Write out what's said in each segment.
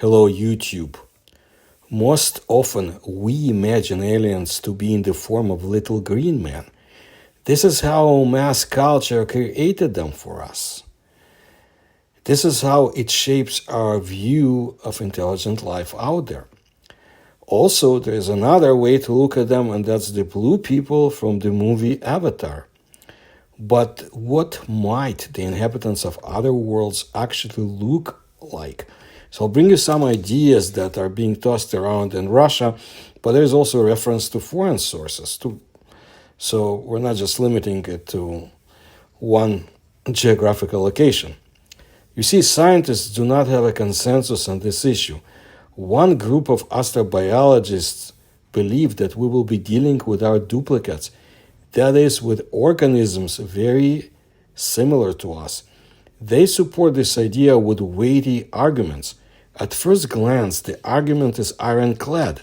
Hello, YouTube. Most often, we imagine aliens to be in the form of little green men. This is how mass culture created them for us. This is how it shapes our view of intelligent life out there. Also, there is another way to look at them, and that's the blue people from the movie Avatar. But what might the inhabitants of other worlds actually look like? So I'll bring you some ideas that are being tossed around in Russia, but there's also a reference to foreign sources too. So we're not just limiting it to one geographical location. You see, scientists do not have a consensus on this issue. One group of astrobiologists believe that we will be dealing with our duplicates, that is, with organisms very similar to us. They support this idea with weighty arguments. At first glance, the argument is ironclad.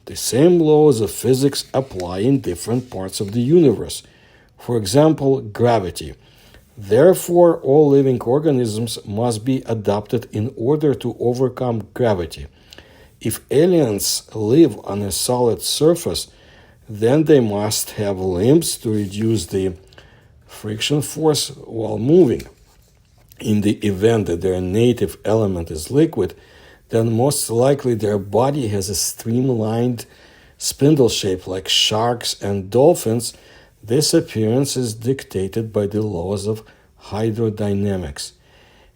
The same laws of physics apply in different parts of the universe. For example, gravity. Therefore, all living organisms must be adapted in order to overcome gravity. If aliens live on a solid surface, then they must have limbs to reduce the friction force while moving. In the event that their native element is liquid, then most likely their body has a streamlined spindle shape like sharks and dolphins. This appearance is dictated by the laws of hydrodynamics.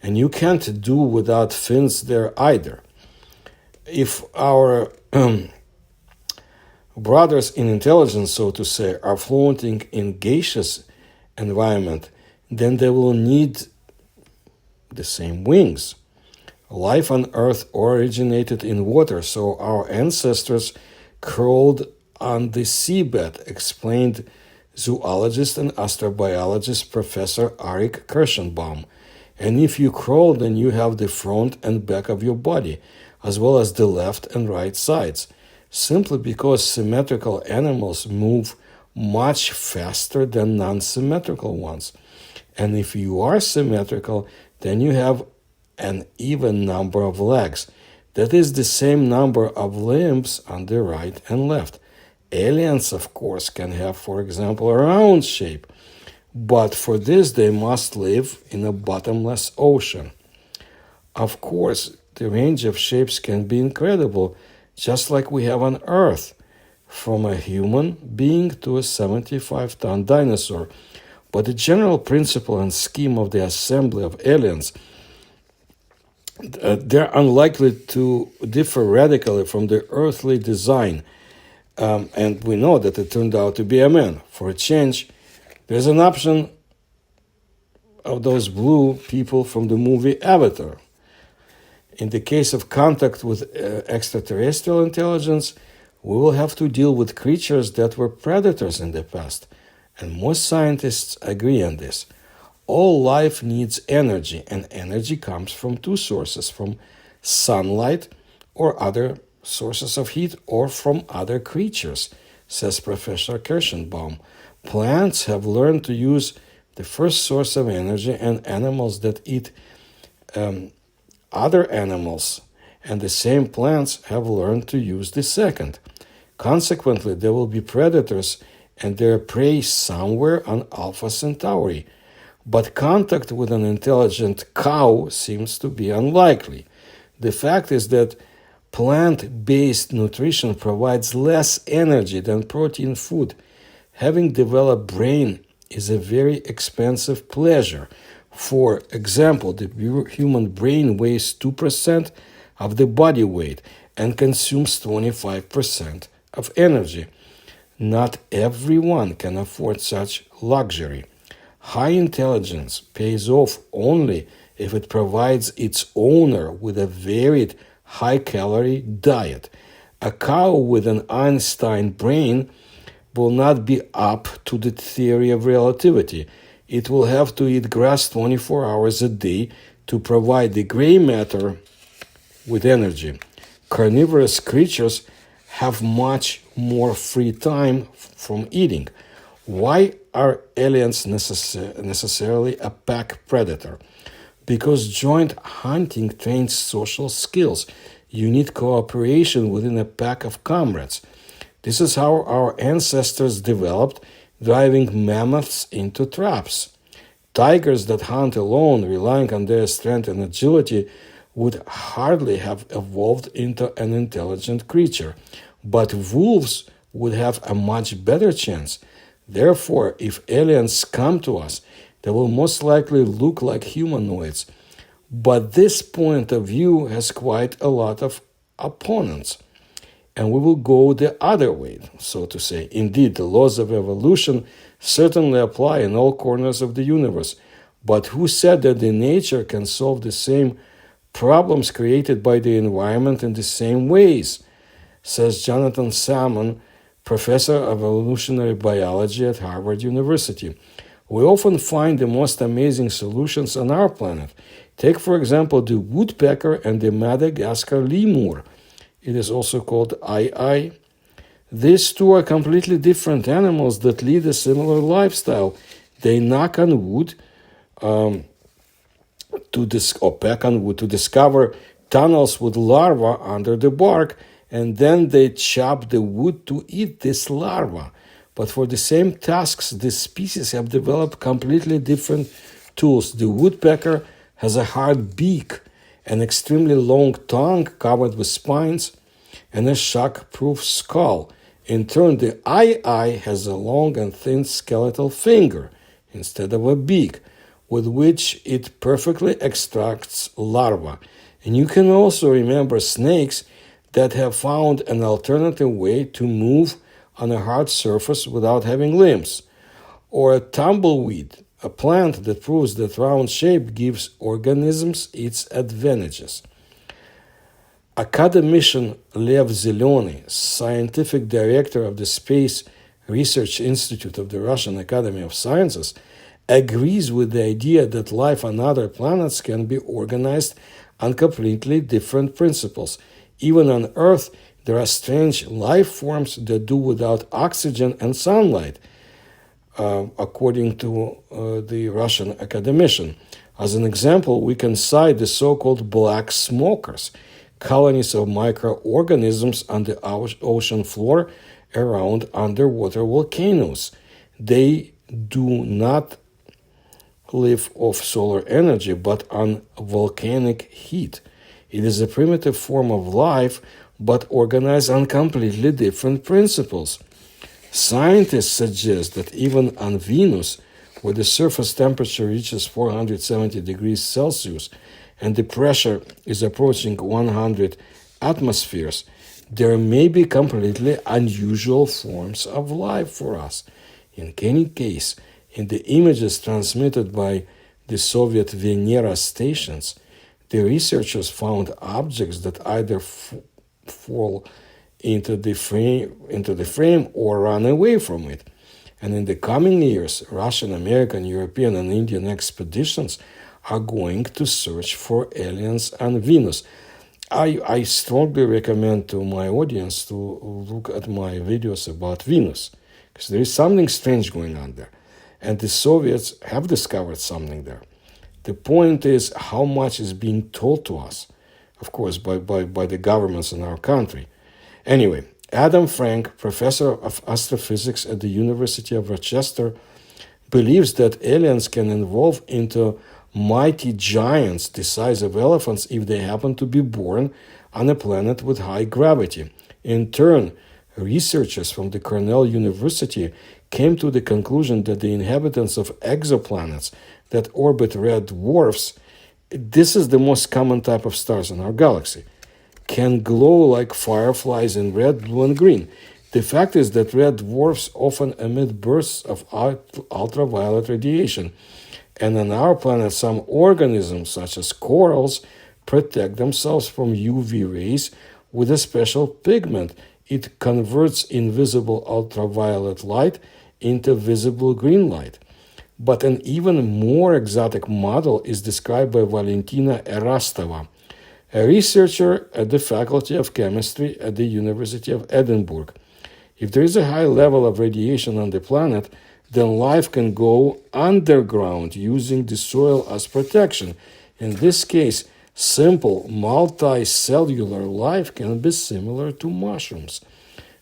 And you can't do without fins there either. If our brothers in intelligence, so to say, are floating in gaseous environment, then they will need the same wings. Life on Earth originated in water, so our ancestors crawled on the seabed, explained zoologist and astrobiologist Professor Arik Kirschenbaum. And if you crawl, then you have the front and back of your body, as well as the left and right sides, simply because symmetrical animals move much faster than non-symmetrical ones. And if you are symmetrical, then you have an even number of legs. That is the same number of limbs on the right and left. Aliens, of course, can have, for example, a round shape, but for this they must live in a bottomless ocean. Of course, the range of shapes can be incredible, just like we have on Earth, from a human being to a 75-ton dinosaur. But the general principle and scheme of the assembly of aliens, they're unlikely to differ radically from the earthly design. And we know that it turned out to be a man. For a change, there's an option of those blue people from the movie Avatar. In the case of contact with extraterrestrial intelligence, we will have to deal with creatures that were predators in the past. And most scientists agree on this. All life needs energy, and energy comes from two sources, from sunlight or other sources of heat, or from other creatures, says Professor Kirschenbaum. Plants have learned to use the first source of energy, and animals that eat other animals, and the same plants have learned to use the second. Consequently, there will be predators and their prey somewhere on Alpha Centauri. But contact with an intelligent cow seems to be unlikely. The fact is that plant-based nutrition provides less energy than protein food. Having developed brain is a very expensive pleasure. For example, the human brain weighs 2% of the body weight and consumes 25% of energy. Not everyone can afford such luxury. High intelligence pays off only if it provides its owner with a varied high-calorie diet. A cow with an Einstein brain will not be up to the theory of relativity. It will have to eat grass 24 hours a day to provide the gray matter with energy. Carnivorous creatures have much more free time from eating. Why are aliens necessarily a pack predator? because joint hunting trains social skills. You need cooperation within a pack of comrades. This is how our ancestors developed, driving mammoths into traps. Tigers that hunt alone, relying on their strength and agility, would hardly have evolved into an intelligent creature. But wolves would have a much better chance. Therefore, if aliens come to us, they will most likely look like humanoids. But this point of view has quite a lot of opponents. And we will go the other way, so to say. Indeed, the laws of evolution certainly apply in all corners of the universe. But who said that the nature can solve the same problems created by the environment in the same ways? Says Jonathan Salmon, professor of evolutionary biology at Harvard University. We often find the most amazing solutions on our planet. Take, for example, the woodpecker and the Madagascar lemur. It is also called ai. These two are completely different animals that lead a similar lifestyle. They knock on wood or peck on wood to discover tunnels with larvae under the bark, and then they chop the wood to eat this larva. But for the same tasks, these species have developed completely different tools. The woodpecker has a hard beak, an extremely long tongue covered with spines, and a shock-proof skull. In turn, the ai has a long and thin skeletal finger instead of a beak, with which it perfectly extracts larvae. And you can also remember snakes that have found an alternative way to move on a hard surface without having limbs. Or a tumbleweed, a plant that proves that round shape gives organisms its advantages. Academician Lev Zeleny, scientific director of the Space Research Institute of the Russian Academy of Sciences, agrees with the idea that life on other planets can be organized on completely different principles. Even on Earth, there are strange life forms that do without oxygen and sunlight, according to the Russian academician. As an example, we can cite the so-called black smokers, colonies of microorganisms on the ocean floor around underwater volcanoes. They do not live off solar energy, but on volcanic heat. It is a primitive form of life, but organized on completely different principles. Scientists suggest that even on Venus, where the surface temperature reaches 470 degrees Celsius and the pressure is approaching 100 atmospheres, there may be completely unusual forms of life for us. In any case, in the images transmitted by the Soviet Venera stations, the researchers found objects that either fall into the frame or run away from it. And in the coming years, Russian, American, European, and Indian expeditions are going to search for aliens on Venus. I strongly recommend to my audience to look at my videos about Venus, because there is something strange going on there. And the Soviets have discovered something there. The point is how much is being told to us, of course, by the governments in our country. Anyway, Adam Frank, professor of astrophysics at the University of Rochester, believes that aliens can evolve into mighty giants the size of elephants if they happen to be born on a planet with high gravity. In turn, researchers from the Cornell University came to the conclusion that the inhabitants of exoplanets that orbit red dwarfs, this is the most common type of stars in our galaxy, can glow like fireflies in red, blue, and green. The fact is that red dwarfs often emit bursts of ultraviolet radiation, and on our planet some organisms, such as corals, protect themselves from UV rays with a special pigment. It converts invisible ultraviolet light into visible green light. But an even more exotic model is described by Valentina Erastova, a researcher at the Faculty of Chemistry at the University of Edinburgh. If there is a high level of radiation on the planet, then life can go underground using the soil as protection. In this case, simple multicellular life can be similar to mushrooms.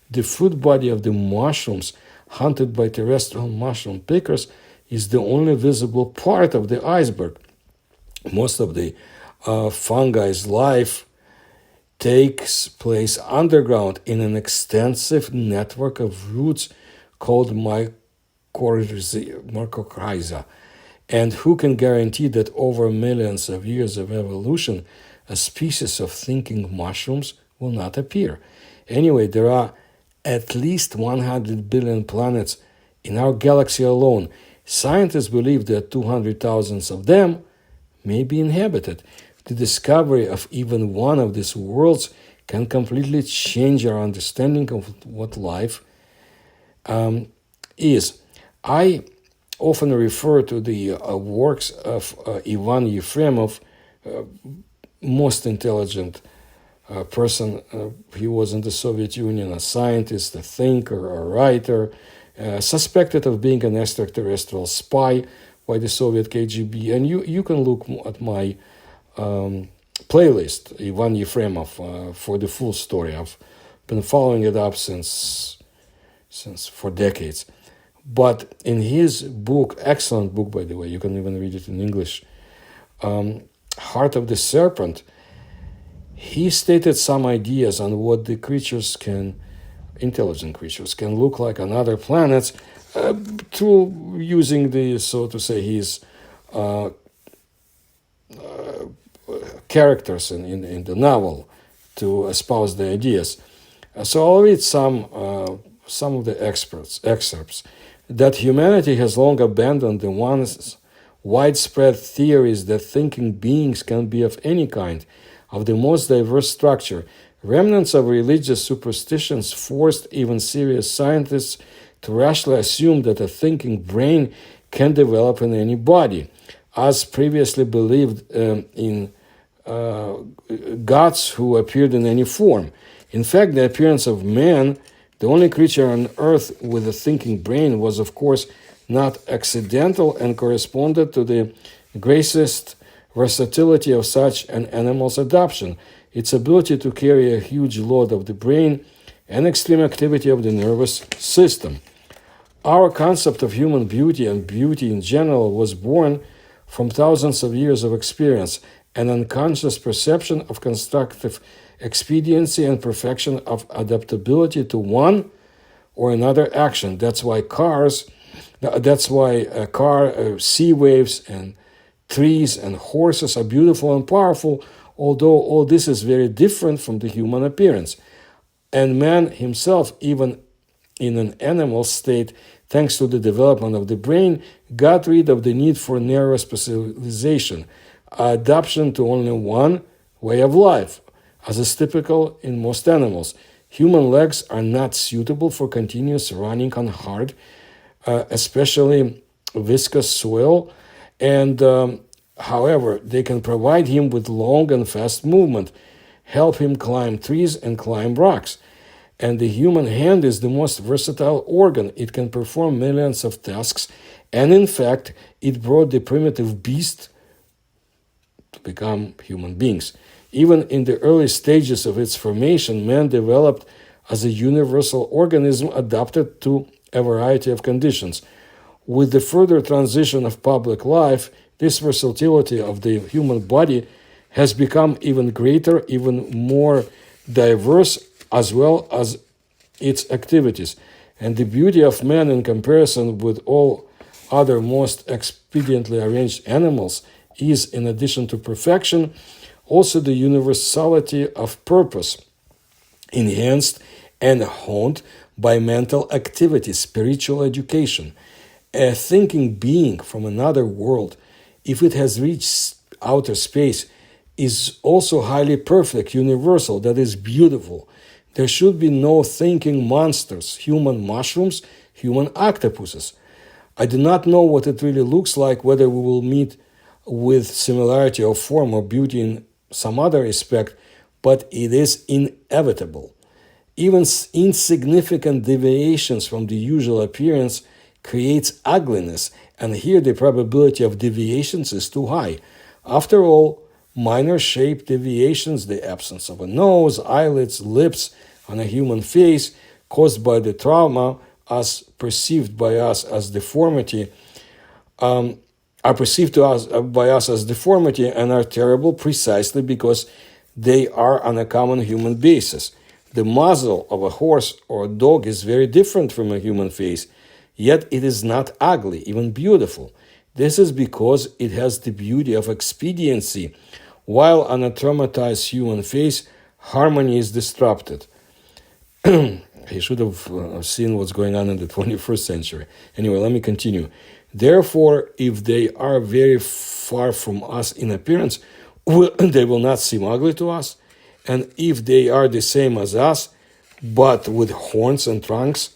The food body of the mushrooms hunted by terrestrial mushroom pickers is the only visible part of the iceberg. Most of the fungi's life takes place underground in an extensive network of roots called mycorrhiza. And who can guarantee that over millions of years of evolution, a species of thinking mushrooms will not appear? Anyway, there are at least 100 billion planets in our galaxy alone. Scientists believe that 200,000 of them may be inhabited. The discovery of even one of these worlds can completely change our understanding of what life is. I often refer to the works of Ivan Yefremov, most intelligent person. He was in the Soviet Union, a scientist, a thinker, a writer, suspected of being an extraterrestrial spy by the Soviet KGB. And you can look at my playlist, Ivan Yefremov, for the full story. I've been following it up since for decades. But in his book, excellent book, by the way, you can even read it in English, Heart of the Serpent, he stated some ideas on what the intelligent creatures can look like on other planets through using the, so to say, his characters in the novel to espouse the ideas. So I'll read some of the excerpts. That humanity has long abandoned the once widespread theories that thinking beings can be of any kind, of the most diverse structure. Remnants of religious superstitions forced even serious scientists to rashly assume that a thinking brain can develop in any body, as previously believed in gods who appeared in any form. In fact, the appearance of man, the only creature on earth with a thinking brain, was of course not accidental and corresponded to the greatest versatility of such an animal's adaptation, its ability to carry a huge load of the brain and extreme activity of the nervous system. Our concept of human beauty and beauty in general was born from thousands of years of experience, an unconscious perception of constructive expediency and perfection of adaptability to one or another action. That's why a car, sea waves, and trees and horses are beautiful and powerful, although all this is very different from the human appearance. And man himself, even in an animal state, thanks to the development of the brain, got rid of the need for narrow specialization, adaptation to only one way of life, as is typical in most animals. Human legs are not suitable for continuous running on hard, especially viscous soil, and however, they can provide him with long and fast movement, help him climb trees and climb rocks. And the human hand is the most versatile organ. It can perform millions of tasks, and in fact, it brought the primitive beast to become human beings. Even in the early stages of its formation, man developed as a universal organism adapted to a variety of conditions. With the further transition of public life, this versatility of the human body has become even greater, even more diverse, as well as its activities. And the beauty of man in comparison with all other most expediently arranged animals is, in addition to perfection, also the universality of purpose, enhanced and honed by mental activity, spiritual education. A thinking being from another world, if it has reached outer space, is also highly perfect, universal, that is beautiful. There should be no thinking monsters, human mushrooms, human octopuses. I do not know what it really looks like, whether we will meet with similarity of form or beauty in some other respect, but it is inevitable. Even insignificant deviations from the usual appearance creates ugliness, and here the probability of deviations is too high. After all, minor shape deviations, the absence of a nose, eyelids, lips on a human face caused by the trauma as perceived by us as deformity, are perceived to us by us as deformity and are terrible precisely because they are on a common human basis. The muzzle of a horse or a dog is very different from a human face, yet it is not ugly, even beautiful. This is because it has the beauty of expediency, while on a traumatized human face, harmony is disrupted. He should have seen what's going on in the 21st century. Anyway, let me continue. Therefore, if they are very far from us in appearance, they will not seem ugly to us. And if they are the same as us, but with horns and trunks,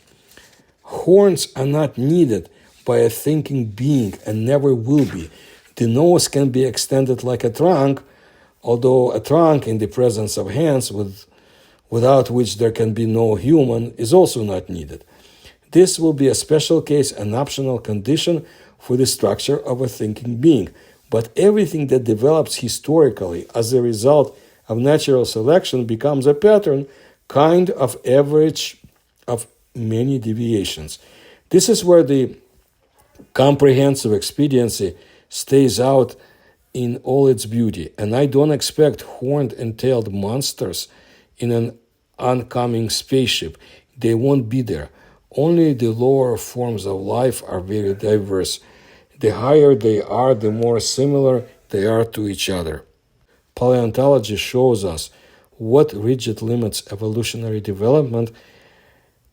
horns are not needed by a thinking being and never will be. The nose can be extended like a trunk, although a trunk in the presence of hands without which there can be no human is also not needed. This will be a special case, an optional condition for the structure of a thinking being. But everything that develops historically as a result of natural selection becomes a pattern, kind of average of many deviations. This is where the comprehensive expediency stays out in all its beauty, and I don't expect horned and tailed monsters in an oncoming spaceship. They won't be there. Only the lower forms of life are very diverse. The higher they are, the more similar they are to each other. Paleontology shows us what rigid limits evolutionary development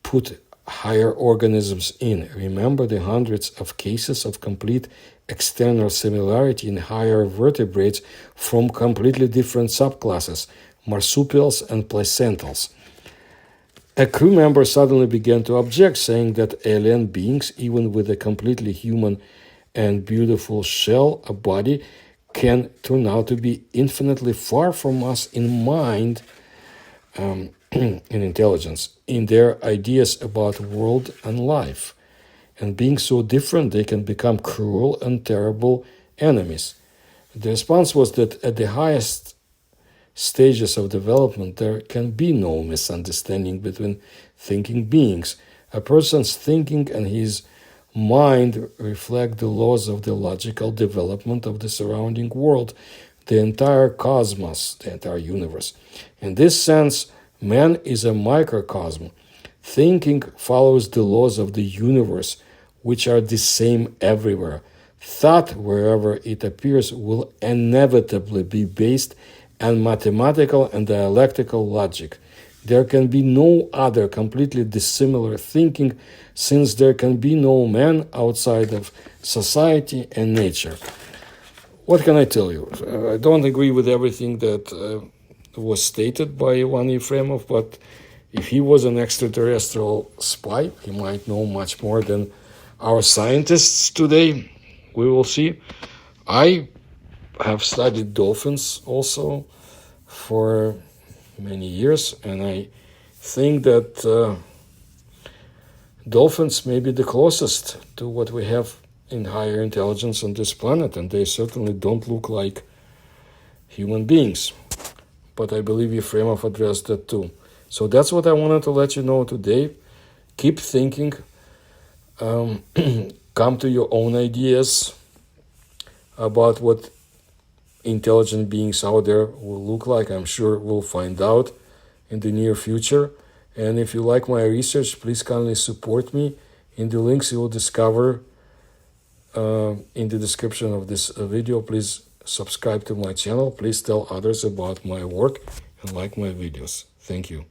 put higher organisms in. Remember the hundreds of cases of complete external similarity in higher vertebrates from completely different subclasses, marsupials and placentals. A crew member suddenly began to object, saying that alien beings, even with a completely human and beautiful shell, a body, can turn out to be infinitely far from us in mind, in intelligence, in their ideas about world and life. And being so different, they can become cruel and terrible enemies. The response was that at the highest stages of development, there can be no misunderstanding between thinking beings. A person's thinking and his mind reflect the laws of the logical development of the surrounding world, the entire cosmos, the entire universe. In this sense, man is a microcosm. Thinking follows the laws of the universe, which are the same everywhere. Thought, wherever it appears, will inevitably be based on mathematical and dialectical logic. There can be no other completely dissimilar thinking, since there can be no man outside of society and nature. What can I tell you? I don't agree with everything that was stated by Ivan Yefremov, but if he was an extraterrestrial spy, he might know much more than our scientists today. We will see. I have studied dolphins also for many years, and I think that dolphins may be the closest to what we have in higher intelligence on this planet, and they certainly don't look like human beings. But I believe Yefremov addressed that too. So that's what I wanted to let you know today. Keep thinking. Come to your own ideas about what intelligent beings out there will look like. I'm sure we'll find out in the near future. And if you like my research, please kindly support me in the links you will discover in the description of this video. Please subscribe to my channel. Please tell others about my work and like my videos. Thank you.